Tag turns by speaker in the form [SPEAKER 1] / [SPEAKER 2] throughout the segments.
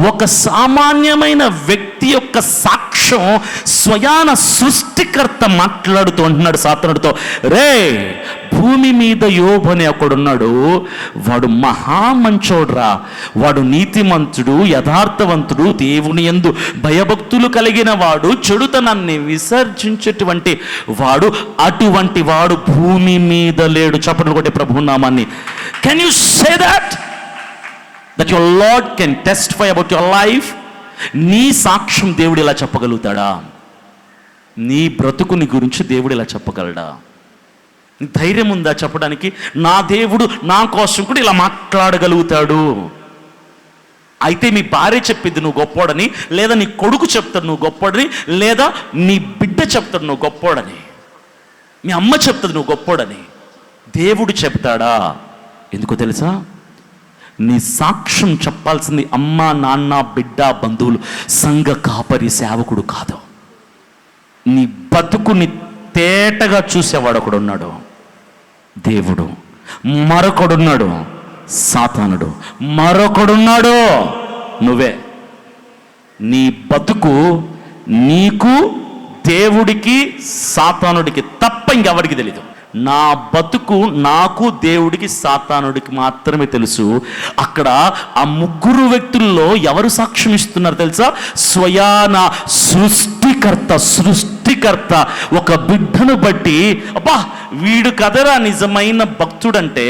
[SPEAKER 1] ఒక సామాన్యమైన వ్యక్తి యొక్క సాక్ష్యం స్వయాన సృష్టికర్త మాట్లాడుతూ అంటున్నాడు సాతానుడితో, రే భూమి మీద యోబు అనే ఒకడున్నాడు, వాడు మహామంచోడ్రా, వాడు నీతిమంతుడు, యథార్థవంతుడు, దేవుని యందు భయభక్తులు కలిగిన వాడు, చెడుతనాన్ని విసర్జించేటువంటి వాడు, అటువంటి వాడు భూమి మీద లేడు. చెప్పండి ఒకటి ప్రభు నామాన్ని. Can you say that your lord can testify about your life? నీ సాక్ష్యం దేవుడు ఇలా చెప్పగలుగుతాడా? నీ బ్రతుకుని గురించి దేవుడు ఇలా చెప్పగలడా? ధైర్యం ఉందా చెప్పడానికి? నా దేవుడు నా కోసం కూడా ఇలా మాట్లాడగలుగుతాడు. అయితే మీ భార్య చెప్పిద్ది నువ్వు గొప్పోడని, లేదా నీ కొడుకు చెప్తాడు నువ్వు గొప్పోడని, లేదా నీ బిడ్డ చెప్తాడు నువ్వు గొప్పోడని, మీ అమ్మ చెప్తుంది నువ్వు గొప్పోడని. దేవుడు చెప్తాడా? ఎందుకో తెలుసా? నీ సాక్ష్యం చెప్పాల్సింది అమ్మ, నాన్న, బిడ్డ, బంధువులు, సంఘ కాపరి, సేవకుడు కాదు. నీ బతుకుని తేటగా చూసేవాడు ఒకడున్నాడు, దేవుడు. మరొకడున్నాడు సాతానుడు, మరొకడున్నాడు నువ్వే. నీ బతుకు నీకు, దేవుడికి, సాతానుడికి తప్ప ఇంకెవరికి తెలీదు. నా బతుకు నాకు, దేవుడికి, సాతానుడికి మాత్రమే తెలుసు. అక్కడ ఆ ముగ్గురు వ్యక్తుల్లో ఎవరు సాక్ష్యం ఇస్తున్నారు తెలుసా? స్వయాన సృష్టికర్త ఒక బిడ్డను బట్టి, అబ్బా వీడు కదరా నిజమైన భక్తుడంటే,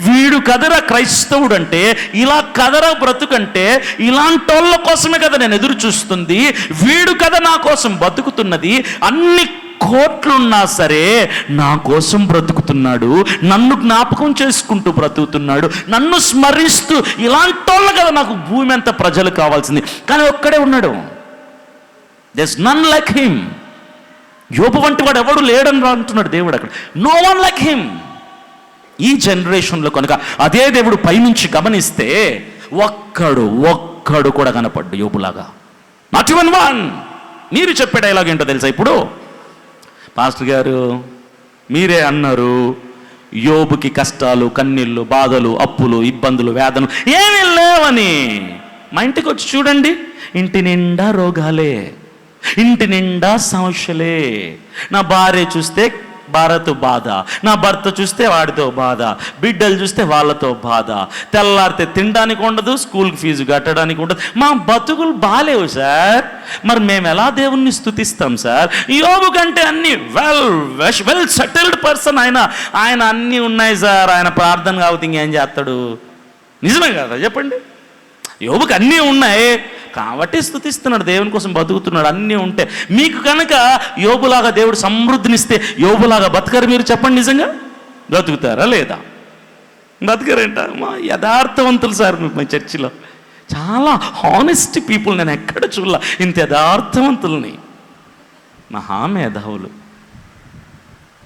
[SPEAKER 1] వీడు కదరా క్రైస్తవుడంటే, ఇలా కదరా బ్రతుకంటే, ఇలాంటి వాళ్ళ కోసమే కదా నేను ఎదురు చూస్తుంది, వీడు కదా నా కోసం బతుకుతున్నది, అన్ని కోట్లున్నా సరే నా కోసం బ్రతుకుతున్నాడు, నన్ను జ్ఞాపకం చేసుకుంటూ బ్రతుకుతున్నాడు, నన్ను స్మరిస్తూ, ఇలాంటి వాళ్ళు కదా నాకు భూమి అంత ప్రజలు కావాల్సింది. కానీ ఒక్కడే ఉన్నాడు, there's none like him. యోబు వంటి వాడు ఎవడు లేడని అంటున్నాడు దేవుడు అక్కడ. No one like him. ఈ జనరేషన్లో కనుక అదే దేవుడు పైనుంచి గమనిస్తే ఒక్కడు కూడా కనపడ్డు యోబులాగా. Not even one. మీరు చెప్పే డైలాగ్ ఏంటో తెలుసా? ఇప్పుడు పాస్టర్ గారు మీరే అన్నారు యోబుకి కష్టాలు, కన్నీళ్ళు, బాధలు, అప్పులు, ఇబ్బందులు, వేదనలు ఏమీ లేవని. మా ఇంటికి వచ్చి చూడండి, ఇంటి నిండా రోగాలే, ఇంటి నిండా సమస్యలే. నా భార్య చూస్తే భార్యతో బాధ, నా భర్త చూస్తే వాడితో బాధ, బిడ్డలు చూస్తే వాళ్ళతో బాధ, తెల్లారితే తినడానికి ఉండదు, స్కూల్కి ఫీజు కట్టడానికి ఉండదు. మా బతుకులు బాలేవు సార్. మరి మేము ఎలా దేవుణ్ణి స్తుతిస్తాం సార్? యోబు కంటే అన్ని వెల్ సెటిల్డ్ పర్సన్ ఆయన అన్నీ ఉన్నాయి సార్. ఆయన ప్రార్థన కాకపోతే ఇంకేం చేస్తాడు? నిజమే కదా చెప్పండి? యోబుకి అన్నీ ఉన్నాయి కాబట్టి స్తుతిస్తున్నాడు, దేవుని కోసం బతుకుతున్నాడు. అన్నీ ఉంటే మీకు కనుక యోబులాగా దేవుడు సమృద్ధినిస్తే యోబులాగా బతకరు మీరు? చెప్పండి, నిజంగా బ్రతుకుతారా లేదా? బతకరేంట? మా యథార్థవంతులు సార్ మా చర్చిలో చాలా హానెస్ట్ పీపుల్ నేను ఎక్కడ చూడాల ఇంత యథార్థవంతుల్ని, మహామేధావులు.